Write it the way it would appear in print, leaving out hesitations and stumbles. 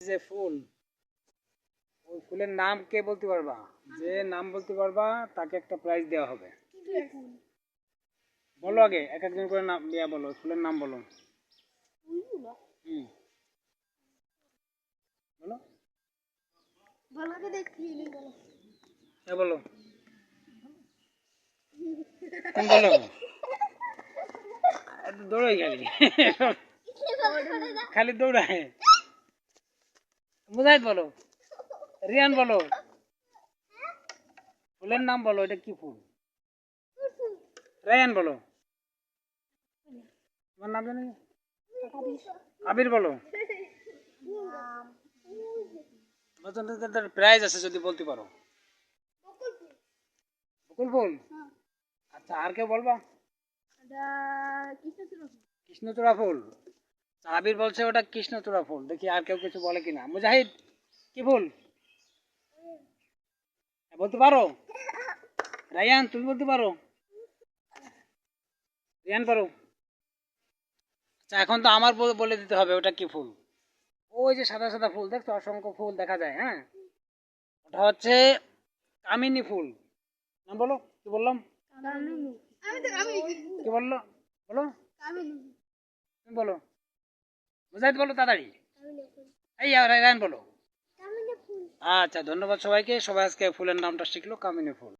যে ফুল, ওই ফুলের নাম কে বলতে পারবা? যে নাম বলতে পারবা তাকে একটা প্রাইজ দেওয়া হবে। বলো আগে, এক একজন করে নাম দিয়া বলো, ফুলের নাম বলো। হুম, বলো। বলো, তুমি বলো। দৌড়াই খালি, খালি দৌড়ায়। মুজাহিদ বলো, রিয়ান বলো, ফুলের নাম বলো, এটা কি ফুল? রায়ান বলো, তোমার নাম জানি। আবির বলো। প্রাইজ আছে যদি বলতে পারো। বকুল ফুল। আচ্ছা, আর কেউ বলবা? কৃষ্ণচূড়া ফুল। আবির বলছে ওটা কৃষ্ণচূড়া ফুল। দেখি আর কেউ কিছু বলে কিনা। মুজাহিদ, কি ফুল বলতে পারো? রায়ান, তুমি বলতে পারো? রিয়ান পারো? আচ্ছা, এখন তো আমার বলে দিতে হবে ওটা কি ফুল। ওই যে সাদা সাদা ফুল দেখছো, অসংখ্য ফুল দেখা যায়, হ্যাঁ, ওটা হচ্ছে কামিনী ফুল। নাম বলো, কি বললাম? কি বললো? বলো, তুমি বলো। মুজাহিদ বলো তাড়াতাড়ি। এই রায়ান বলো। আচ্ছা, ধন্যবাদ সবাইকে। সবাই আজকে ফুলের নামটা শিখলো, কামিনী ফুল।